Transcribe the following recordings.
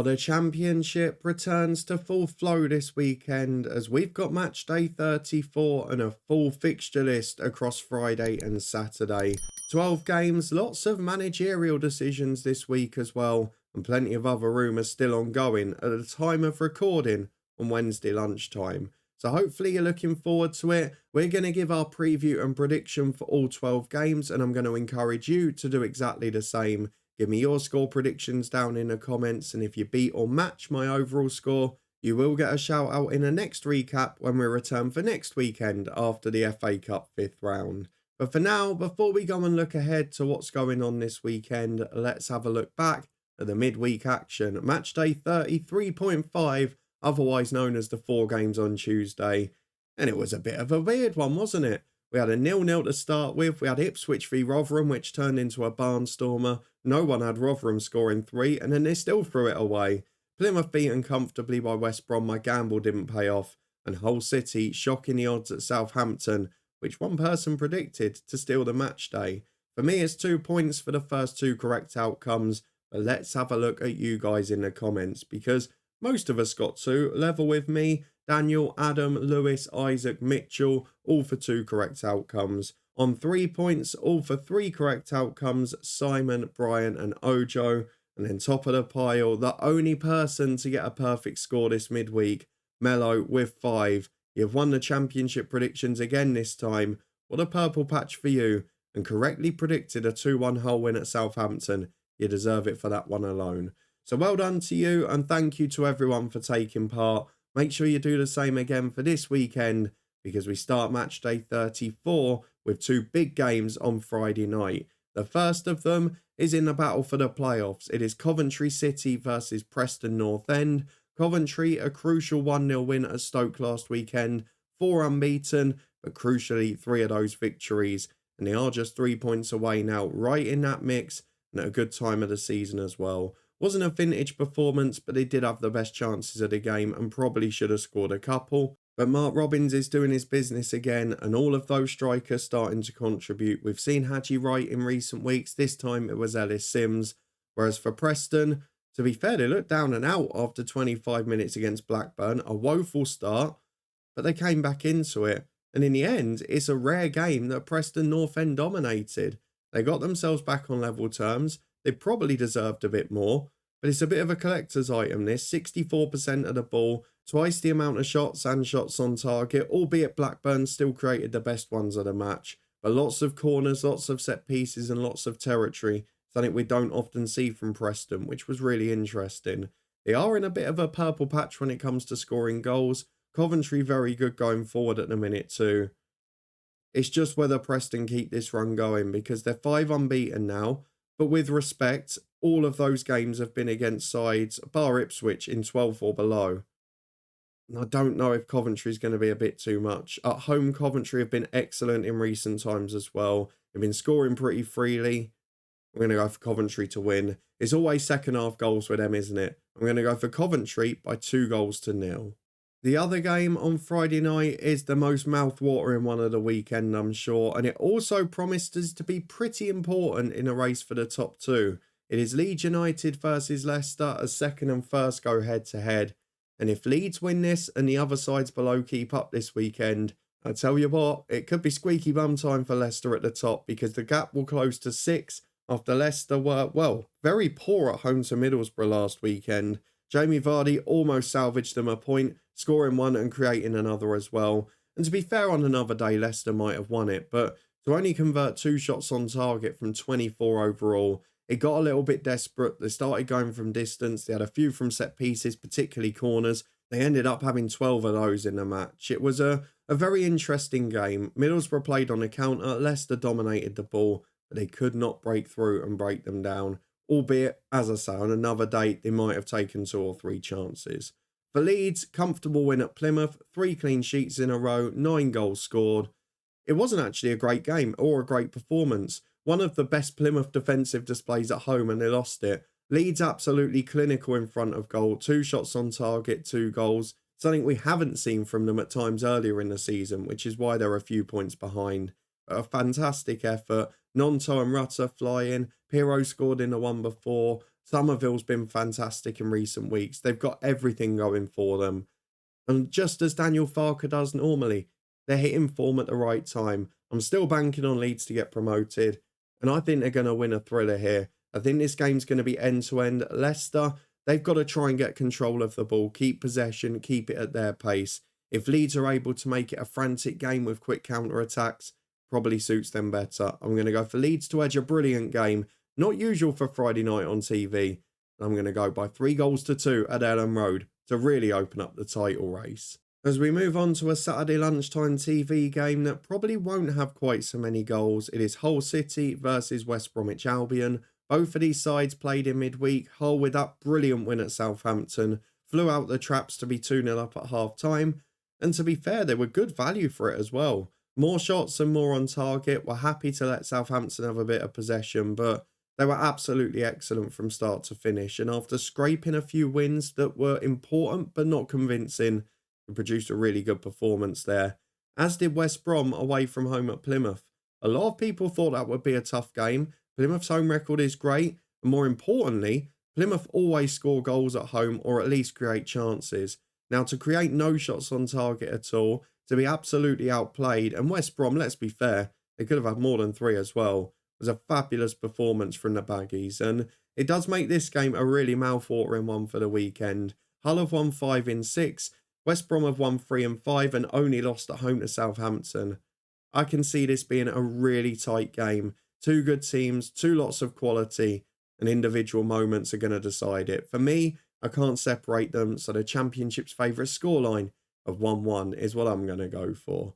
Well, the Championship returns to full flow this weekend as we've got match day 34 and a full fixture list across Friday and Saturday. 12 games, lots of managerial decisions this week as well, and plenty of other rumours still ongoing at the time of recording on Wednesday lunchtime. So hopefully you're looking forward to it. We're going to give our preview and prediction for all 12 games, and I'm going to encourage you to do exactly the same. Give me your score predictions down in the comments, and if you beat or match my overall score, you will get a shout out in the next recap when we return for next weekend after the FA Cup 5th round. But for now, before we go and look ahead to what's going on this weekend, let's have a look back at the midweek action. Matchday 33.5, otherwise known as the 4 games on Tuesday. And it was a bit of a weird one, wasn't it? We had a 0-0 to start with. We had Ipswich v Rotherham, which turned into a barnstormer. No one had Rotherham scoring 3, and then they still threw it away. Plymouth beaten comfortably by West Brom. My gamble didn't pay off. And Hull City shocking the odds at Southampton, which one person predicted to steal the match day. For me, it's 2 points for the first 2 correct outcomes. But let's have a look at you guys in the comments, because most of us got 2. Level with me. Daniel, Adam, Lewis, Isaac, Mitchell, all for 2 correct outcomes. On 3 points, all for 3 correct outcomes, Simon, Brian and Ojo. And then top of the pile, the only person to get a perfect score this midweek, Mello with 5. You've won the championship predictions again this time. What a purple patch for you. And correctly predicted a 2-1 Hull win at Southampton. You deserve it for that one alone. So well done to you, and thank you to everyone for taking part. Make sure you do the same again for this weekend, because we start match day 34 with 2 big games on Friday night. The first of them is in the battle for the playoffs. It is Coventry City versus Preston North End. Coventry, a crucial 1-0 win at Stoke last weekend. 4 unbeaten, but crucially 3 of those victories. And they are just 3 points away now, right in that mix, and at a good time of the season as well. Wasn't a vintage performance, but they did have the best chances of the game and probably should have scored a couple. But Mark Robins is doing his business again, and all of those strikers starting to contribute. We've seen Haji Wright in recent weeks. This time it was Ellis Sims. Whereas for Preston, to be fair, they looked down and out after 25 minutes against Blackburn. A woeful start, but they came back into it. And in the end, it's a rare game that Preston North End dominated. They got themselves back on level terms. They probably deserved a bit more, but it's a bit of a collector's item this. 64% of the ball, twice the amount of shots and shots on target, albeit Blackburn still created the best ones of the match. But lots of corners, lots of set pieces and lots of territory, something we don't often see from Preston, which was really interesting. They are in a bit of a purple patch when it comes to scoring goals. Coventry very good going forward at the minute too. It's just whether Preston keep this run going, because they're 5 unbeaten now. But with respect, all of those games have been against sides, bar Ipswich, in 12th or below. And I don't know if Coventry is going to be a bit too much. At home, Coventry have been excellent in recent times as well. They've been scoring pretty freely. I'm going to go for Coventry to win. It's always second half goals with them, isn't it? I'm going to go for Coventry by 2-0. The other game on Friday night is the most mouth-watering one of the weekend, I'm sure, and it also promises to be pretty important in a race for the top 2. It is Leeds United versus Leicester as second and first go head-to-head. And if Leeds win this and the other sides below keep up this weekend, I tell you what, it could be squeaky bum time for Leicester at the top, because the gap will close to 6 after Leicester were, well, very poor at home to Middlesbrough last weekend. Jamie Vardy almost salvaged them a point, scoring 1 and creating another as well. And to be fair, on another day, Leicester might have won it, but to only convert 2 shots on target from 24 overall, it got a little bit desperate. They started going from distance. They had a few from set pieces, particularly corners. They ended up having 12 of those in the match. It was a very interesting game. Middlesbrough played on the counter. Leicester dominated the ball, but they could not break through and break them down. Albeit, as I say, on another date, they might have taken 2 or 3 chances. For Leeds, comfortable win at Plymouth, 3 clean sheets in a row, 9 goals scored. It wasn't actually a great game or a great performance. One of the best Plymouth defensive displays at home, and they lost it. Leeds absolutely clinical in front of goal, 2 shots on target, 2 goals. Something we haven't seen from them at times earlier in the season, which is why they're a few points behind. A fantastic effort. Nonto and Rutter flying. Pirro scored in the one before. Somerville's been fantastic in recent weeks. They've got everything going for them. And just as Daniel Farke does normally, they're hitting form at the right time. I'm still banking on Leeds to get promoted, and I think they're going to win a thriller here. I think this game's going to be end-to-end. Leicester, they've got to try and get control of the ball, keep possession, keep it at their pace. If Leeds are able to make it a frantic game with quick counter-attacks, probably suits them better. I'm going to go for Leeds to edge a brilliant game. Not usual for Friday night on TV. I'm going to go by 3-2 at Ellen Road to really open up the title race. As we move on to a Saturday lunchtime TV game that probably won't have quite so many goals, it is Hull City versus West Bromwich Albion. Both of these sides played in midweek. Hull, with that brilliant win at Southampton, flew out the traps to be 2-0 up at half-time. And to be fair, they were good value for it as well. More shots and more on target. We're happy to let Southampton have a bit of possession, but they were absolutely excellent from start to finish. And after scraping a few wins that were important but not convincing, we produced a really good performance there. As did West Brom away from home at Plymouth. A lot of people thought that would be a tough game. Plymouth's home record is great. And more importantly, Plymouth always score goals at home or at least create chances. Now, to create no shots on target at all, to be absolutely outplayed, and West Brom, let's be fair, they could have had more than 3 as well. It was a fabulous performance from the Baggies, and it does make this game a really mouth-watering one for the weekend. Hull have won 5 in 6, West Brom have won 3 in 5 and only lost at home to Southampton. I can see this being a really tight game. 2 good teams, 2 lots of quality, and individual moments are going to decide it. For me, I can't separate them, so the Championship's favourite scoreline of 1-1 is what I'm going to go for.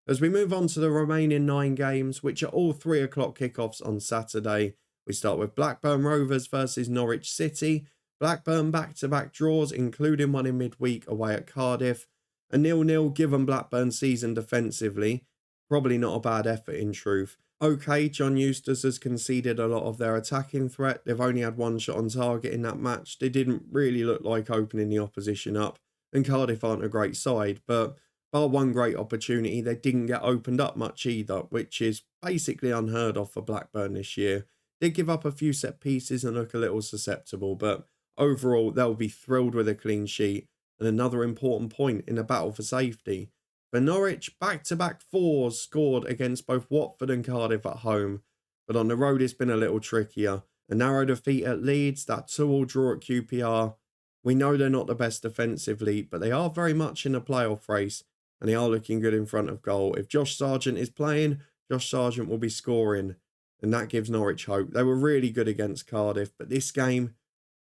As we move on to the remaining 9 games, which are all 3 o'clock kickoffs on Saturday, we start with Blackburn Rovers versus Norwich City. Blackburn back-to-back draws, including one in midweek away at Cardiff. A 0-0 given Blackburn's season defensively. Probably not a bad effort in truth. Okay, John Eustace has conceded a lot of their attacking threat. They've only had 1 shot on target in that match. They didn't really look like opening the opposition up. And Cardiff aren't a great side, but bar one great opportunity, they didn't get opened up much either, which is basically unheard of for Blackburn this year. They give up a few set pieces and look a little susceptible, but overall they'll be thrilled with a clean sheet and another important point in the battle for safety. For Norwich, back-to-back 4s scored against both Watford and Cardiff at home, but on the road it's been a little trickier. A narrow defeat at Leeds, that 2-2 draw at QPR. We know they're not the best defensively, but they are very much in a playoff race, and they are looking good in front of goal. If Josh Sargent is playing, Josh Sargent will be scoring, and that gives Norwich hope. They were really good against Cardiff, but this game,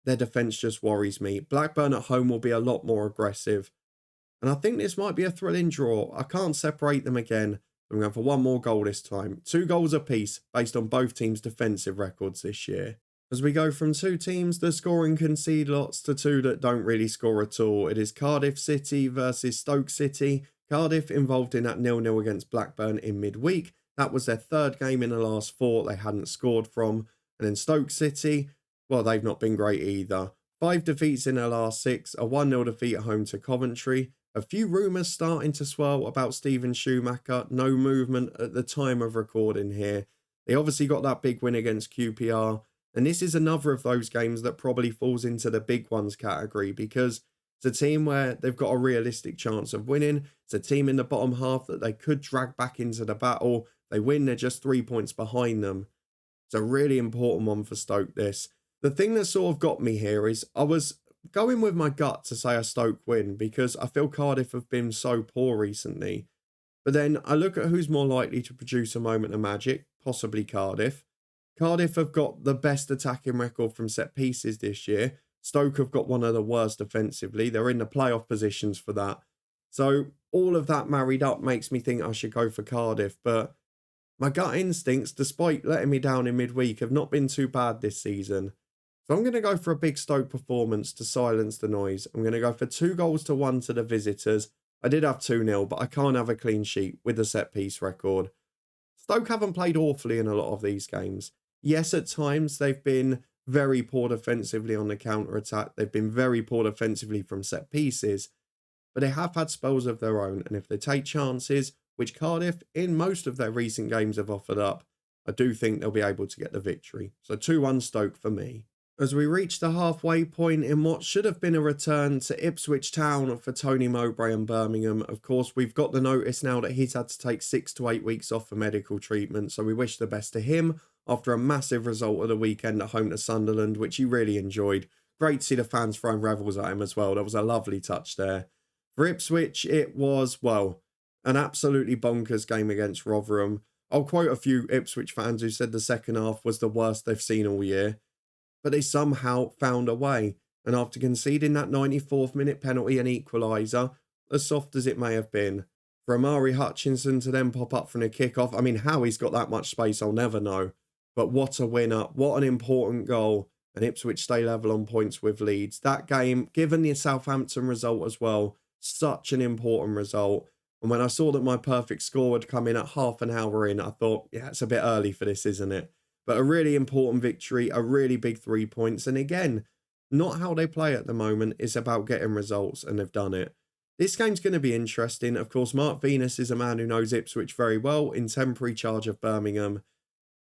their defence just worries me. Blackburn at home will be a lot more aggressive, and I think this might be a thrilling draw. I can't separate them again. I'm going for 1 more goal this time. 2 goals apiece based on both teams' defensive records this year. As we go from 2 teams that score and concede lots to 2 that don't really score at all, it is Cardiff City versus Stoke City. Cardiff involved in that 0-0 against Blackburn in midweek. That was their 3rd game in the last 4 they hadn't scored from. And then Stoke City, well, they've not been great either. 5 defeats in their last 6, a 1-0 defeat at home to Coventry. A few rumours starting to swirl about Steven Schumacher. No movement at the time of recording here. They obviously got that big win against QPR. And this is another of those games that probably falls into the big ones category because it's a team where they've got a realistic chance of winning. It's a team in the bottom half that they could drag back into the battle. They win, they're just 3 points behind them. It's a really important one for Stoke, this. The thing that sort of got me here is I was going with my gut to say a Stoke win because I feel Cardiff have been so poor recently. But then I look at who's more likely to produce a moment of magic, possibly Cardiff. Cardiff have got the best attacking record from set pieces this year. Stoke have got one of the worst defensively. They're in the playoff positions for that. So all of that married up makes me think I should go for Cardiff. But my gut instincts, despite letting me down in midweek, have not been too bad this season. So I'm going to go for a big Stoke performance to silence the noise. I'm going to go for 2-1 to the visitors. I did have 2-0, but I can't have a clean sheet with the set piece record. Stoke haven't played awfully in a lot of these games. Yes, at times they've been very poor defensively on the counter-attack. They've been very poor defensively from set pieces. But they have had spells of their own. And if they take chances, which Cardiff in most of their recent games have offered up, I do think they'll be able to get the victory. So 2-1 Stoke for me. As we reach the halfway point in what should have been a return to Ipswich Town for Tony Mowbray and Birmingham. Of course, we've got the notice now that he's had to take 6 to 8 weeks off for medical treatment, so we wish the best to him after a massive result of the weekend at home to Sunderland, which he really enjoyed. Great to see the fans throwing revels at him as well. That was a lovely touch there. For Ipswich, it was, well, an absolutely bonkers game against Rotherham. I'll quote a few Ipswich fans who said the second half was the worst they've seen all year. But they somehow found a way. And after conceding that 94th minute penalty and equaliser, as soft as it may have been, for Amari Hutchinson to then pop up from a kick-off, I mean, how he's got that much space, I'll never know. But what a winner, what an important goal. And Ipswich stay level on points with Leeds. That game, given the Southampton result as well, such an important result. And when I saw that my perfect score would come in at half an hour in, I thought, yeah, it's a bit early for this, isn't it? But a really important victory, a really big 3 points. And again, not how they play at the moment. It's about getting results, and they've done it. This game's going to be interesting. Of course, Mark Venus is a man who knows Ipswich very well, in temporary charge of Birmingham.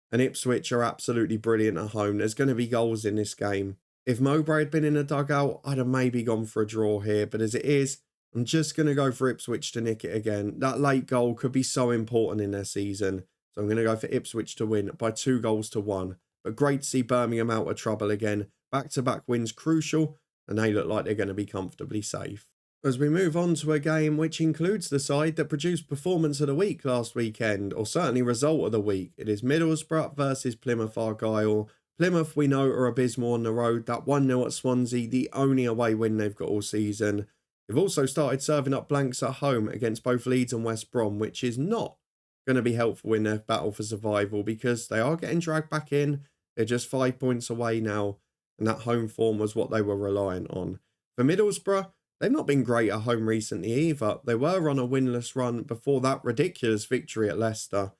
And Ipswich are absolutely brilliant at home. There's going to be goals in this game. If Mowbray had been in a dugout, I'd have maybe gone for a draw here. But as it is, I'm just going to go for Ipswich to nick it again. That late goal could be so important in their season. So I'm going to go for Ipswich to win by 2-1. But great to see Birmingham out of trouble again. Back-to-back wins crucial, and they look like they're going to be comfortably safe. As we move on to a game which includes the side that produced performance of the week last weekend, or certainly result of the week. It is Middlesbrough versus Plymouth Argyle. Plymouth, we know, are abysmal on the road. That 1-0 at Swansea, the only away win they've got all season. They've also started serving up blanks at home against both Leeds and West Brom, which is not going to be helpful in their battle for survival because they are getting dragged back in. They're just 5 points away now, and that home form was what they were reliant on. For Middlesbrough, they've not been great at home recently either. They were on a winless run before that ridiculous victory at Leicester.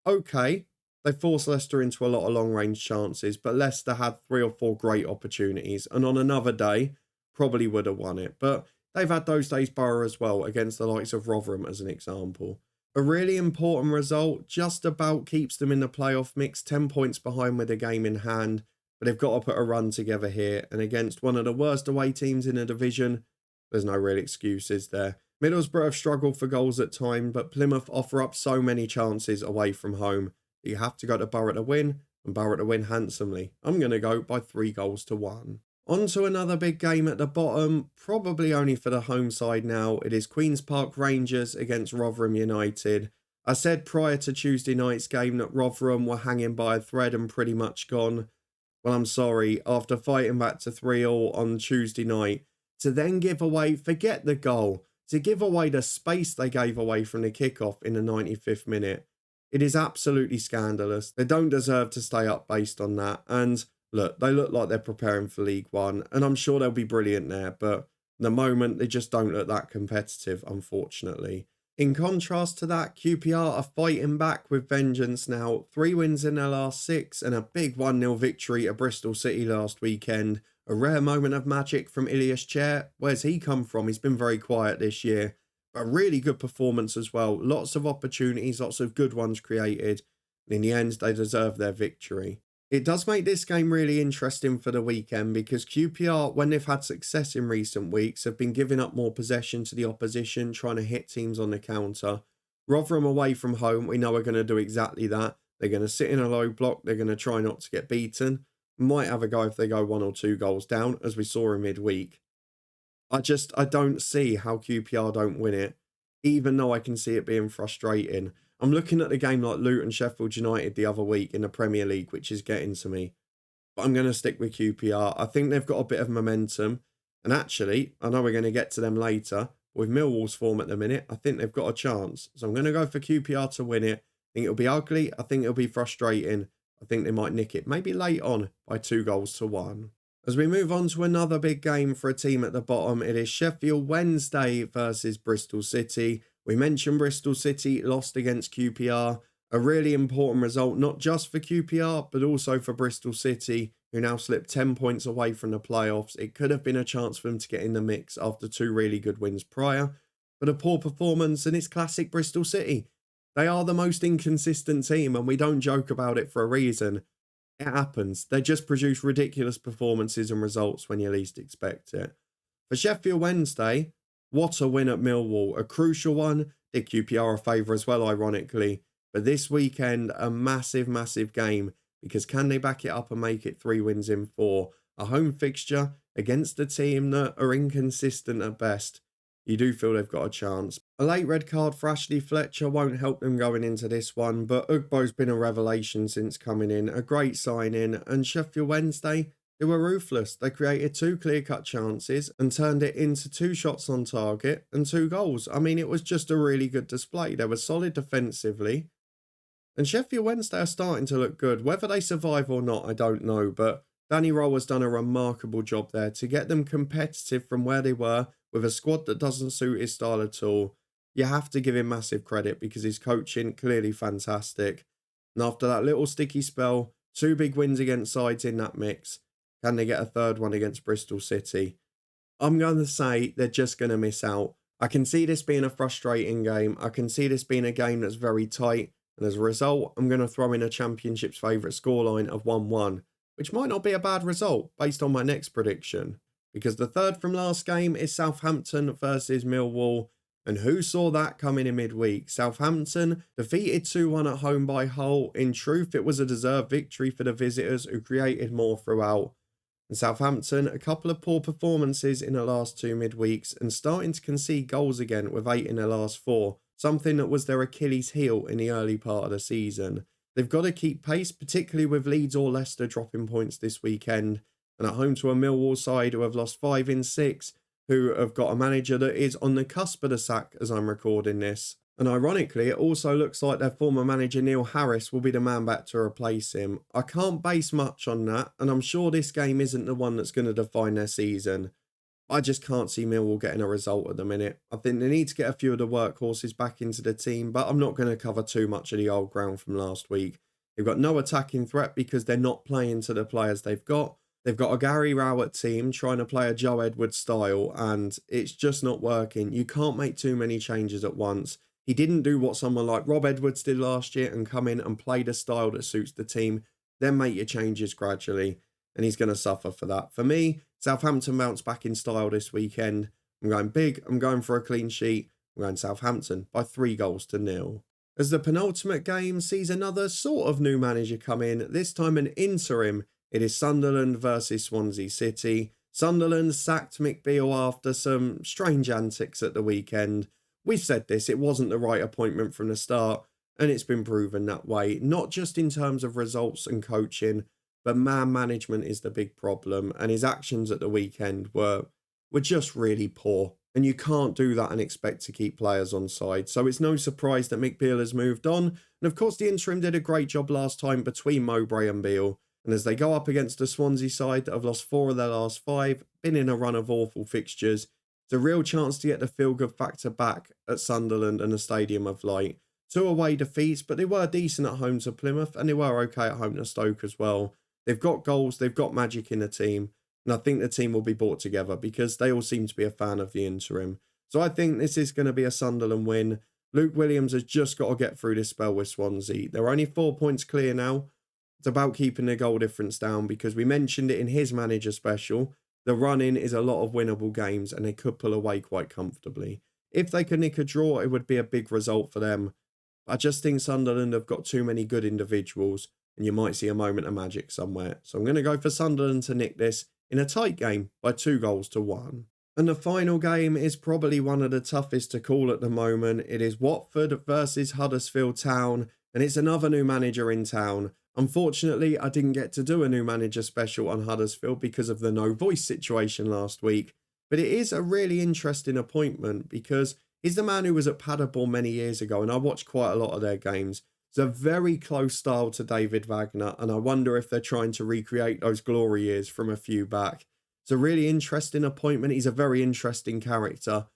Okay, they forced Leicester into a lot of long-range chances, but Leicester had 3 or 4 great opportunities, and on another day, probably would have won it. But they've had those days Borough as well, against the likes of Rotherham as an example. A really important result, just about keeps them in the playoff mix, 10 points behind with a game in hand, but they've got to put a run together here, and against one of the worst away teams in the division, there's no real excuses there. Middlesbrough have struggled for goals at times, but Plymouth offer up so many chances away from home that you have to go to Borough to win, and Borough to win handsomely. I'm going to go by 3-1. On to another big game at the bottom, probably only for the home side now. It is Queen's Park Rangers against Rotherham United. I said prior to Tuesday night's game that Rotherham were hanging by a thread and pretty much gone. Well, I'm sorry, after fighting back to 3-3 on Tuesday night, to then give away, forget the goal, to give away the space they gave away from the kickoff in the 95th minute. It is absolutely scandalous. They don't deserve to stay up based on that. And look, they look like they're preparing for League One, and I'm sure they'll be brilliant there, but at the moment, they just don't look that competitive, unfortunately. In contrast to that, QPR are fighting back with vengeance now. 3 wins in their last 6, and a big 1-0 victory at Bristol City last weekend. A rare moment of magic from Ilias Chair. Where's he come from? He's been very quiet this year. But a really good performance as well. Lots of opportunities, lots of good ones created. And in the end, they deserve their victory. It does make this game really interesting for the weekend because QPR, when they've had success in recent weeks, have been giving up more possession to the opposition, trying to hit teams on the counter. Rotherham away from home, we know are going to do exactly that. They're going to sit in a low block. They're going to try not to get beaten. Might have a go if they go 1 or 2 goals down, as we saw in midweek. I don't see how QPR don't win it, even though I can see it being frustrating. I'm looking at the game like Luton Sheffield United the other week in the Premier League, which is getting to me. But I'm going to stick with QPR. I think they've got a bit of momentum. And actually, I know we're going to get to them later. With Millwall's form at the minute, I think they've got a chance. So I'm going to go for QPR to win it. I think it'll be ugly. I think it'll be frustrating. I think they might nick it, maybe late on, by 2-1. As we move on to another big game for a team at the bottom, it is Sheffield Wednesday versus Bristol City. We mentioned Bristol City lost against QPR. A really important result, not just for QPR, but also for Bristol City, who now slipped 10 points away from the playoffs. It could have been a chance for them to get in the mix after 2 really good wins prior. But a poor performance, and it's classic Bristol City. They are the most inconsistent team, and we don't joke about it for a reason. It happens. They just produce ridiculous performances and results when you least expect it. For Sheffield Wednesday, what a win at Millwall. A crucial one. Did QPR a favour as well, ironically. But this weekend, a massive, massive game. Because can they back it up and make it 3 wins in 4? A home fixture against a team that are inconsistent at best. You do feel they've got a chance. A late red card for Ashley Fletcher won't help them going into this one, but Ugbo's been a revelation since coming in. A great signing, and Sheffield Wednesday, they were ruthless. They created 2 clear-cut chances and turned it into 2 shots on target and 2 goals. I mean, it was just a really good display. They were solid defensively. And Sheffield Wednesday are starting to look good. Whether they survive or not, I don't know, but Danny Rowe has done a remarkable job there to get them competitive from where they were with a squad that doesn't suit his style at all. You have to give him massive credit because his coaching clearly fantastic. And after that little sticky spell, 2 big wins against sides in that mix. Can they get a third one against Bristol City? I'm going to say they're just going to miss out. I can see this being a frustrating game. I can see this being a game that's very tight. And as a result, I'm going to throw in a Championship's favourite scoreline of 1-1. Which might not be a bad result based on my next prediction. Because the third from last game is Southampton versus Millwall. And who saw that coming in midweek? Southampton defeated 2-1 at home by Hull. In truth, it was a deserved victory for the visitors who created more throughout. And Southampton, a couple of poor performances in the last 2 midweeks and starting to concede goals again with 8 in their last 4. Something that was their Achilles heel in the early part of the season. They've got to keep pace, particularly with Leeds or Leicester dropping points this weekend. And at home to a Millwall side who have lost 5 in 6, who have got a manager that is on the cusp of the sack as I'm recording this. And ironically, it also looks like their former manager Neil Harris will be the man back to replace him. I can't base much on that, and I'm sure this game isn't the one that's going to define their season. I just can't see Millwall getting a result at the minute. I think they need to get a few of the workhorses back into the team, but I'm not going to cover too much of the old ground from last week. They've got no attacking threat because they're not playing to the players they've got. They've got a Gary Rowett team trying to play a Joe Edwards style, and it's just not working. You can't make too many changes at once. He didn't do what someone like Rob Edwards did last year and come in and play the style that suits the team. Then make your changes gradually, and he's going to suffer for that. For me, Southampton bounce back in style this weekend. I'm going big. I'm going for a clean sheet. I'm going Southampton by 3-0. As the penultimate game sees another sort of new manager come in, this time an interim. It is Sunderland versus Swansea City. Sunderland sacked Mick Beale after some strange antics at the weekend. We've said this, it wasn't the right appointment from the start, and it's been proven that way. Not just in terms of results and coaching, but man management is the big problem, and his actions at the weekend were just really poor. And you can't do that and expect to keep players on side. So it's no surprise that Mick Beale has moved on. And of course, the interim did a great job last time between Mowbray and Beale. And as they go up against a Swansea side that have lost 4 of their last 5, been in a run of awful fixtures, it's a real chance to get the feel-good factor back at Sunderland and the Stadium of Light. 2 away defeats, but they were decent at home to Plymouth, and they were okay at home to Stoke as well. They've got goals, they've got magic in the team, and I think the team will be brought together because they all seem to be a fan of the interim. So I think this is going to be a Sunderland win. Luke Williams has just got to get through this spell with Swansea. They're only 4 points clear now. It's about keeping the goal difference down because we mentioned it in his manager special. The run-in is a lot of winnable games and they could pull away quite comfortably. If they could nick a draw, it would be a big result for them. I just think Sunderland have got too many good individuals and you might see a moment of magic somewhere. So I'm going to go for Sunderland to nick this in a tight game by 2-1. And the final game is probably one of the toughest to call at the moment. It is Watford versus Huddersfield Town, and it's another new manager in town. Unfortunately, I didn't get to do a new manager special on Huddersfield because of the no voice situation last week. But it is a really interesting appointment because he's the man who was at Paderborn many years ago, and I watched quite a lot of their games. It's a very close style to David Wagner, and I wonder if they're trying to recreate those glory years from a few back. It's a really interesting appointment. He's a very interesting character,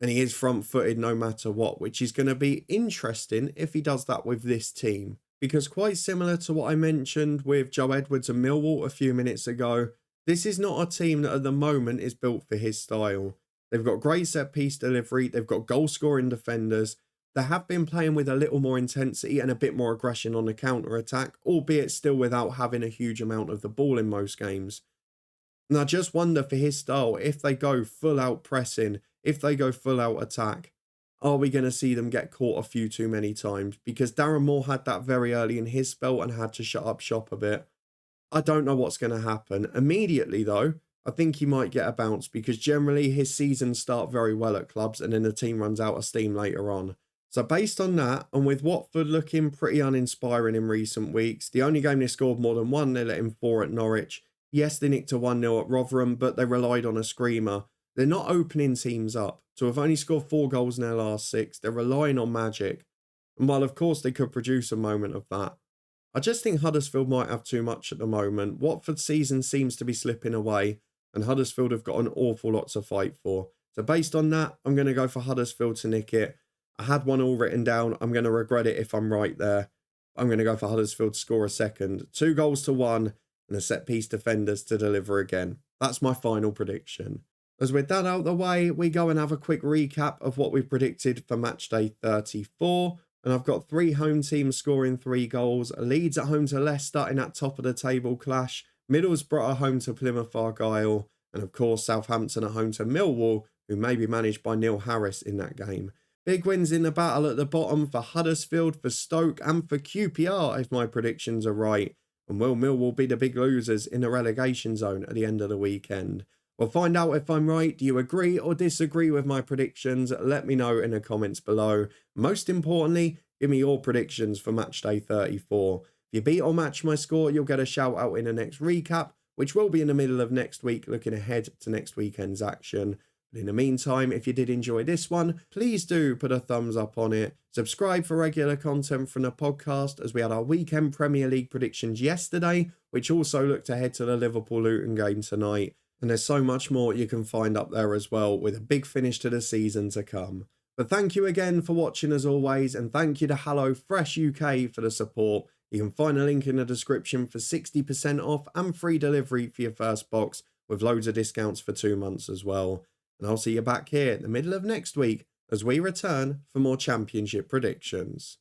and he is front-footed no matter what, which is going to be interesting if he does that with this team. Because quite similar to what I mentioned with Joe Edwards and Millwall a few minutes ago, this is not a team that at the moment is built for his style. They've got great set-piece delivery, they've got goal-scoring defenders, They have been playing with a little more intensity and a bit more aggression on the counter-attack, albeit still without having a huge amount of the ball in most games. And I just wonder for his style, if they go full out pressing, if they go full out attack, are we going to see them get caught a few too many times? Because Darren Moore had that very early in his spell and had to shut up shop a bit. I don't know what's going to happen. Immediately though, I think he might get a bounce because generally his seasons start very well at clubs and then the team runs out of steam later on. So based on that, and with Watford looking pretty uninspiring in recent weeks, the only game they scored more than 1, they let in 4 at Norwich. Yes, they nicked a 1-0 at Rotherham, but they relied on a screamer. They're not opening teams up. To have only scored 4 goals in their last 6, they're relying on magic. And while of course they could produce a moment of that, I just think Huddersfield might have too much at the moment. Watford's season seems to be slipping away, and Huddersfield have got an awful lot to fight for. So based on that, I'm going to go for Huddersfield to nick it. I had one all written down. I'm going to regret it if I'm right there. I'm going to go for Huddersfield to score a second. 2 goals to 1 and a set-piece defenders to deliver again. That's my final prediction. As with that out of the way, we go and have a quick recap of what we've predicted for matchday 34. And I've got 3 home teams scoring 3 goals. Leeds at home to Leicester in that top of the table clash. Middlesbrough at home to Plymouth Argyle. And of course, Southampton at home to Millwall, who may be managed by Neil Harris in that game. Big wins in the battle at the bottom for Huddersfield, for Stoke and for QPR if my predictions are right. And will Millwall be the big losers in the relegation zone at the end of the weekend? We'll find out if I'm right. Do you agree or disagree with my predictions? Let me know in the comments below. Most importantly, give me your predictions for matchday 34. If you beat or match my score, you'll get a shout out in the next recap, which will be in the middle of next week, looking ahead to next weekend's action. But in the meantime, if you did enjoy this one, please do put a thumbs up on it. Subscribe for regular content from the podcast, as we had our weekend Premier League predictions yesterday, which also looked ahead to the Liverpool-Luton game tonight. And there's so much more you can find up there as well, with a big finish to the season to come. But thank you again for watching as always, and thank you to HelloFresh UK for the support. You can find a link in the description for 60% off and free delivery for your first box, with loads of discounts for 2 months as well. And I'll see you back here in the middle of next week as we return for more championship predictions.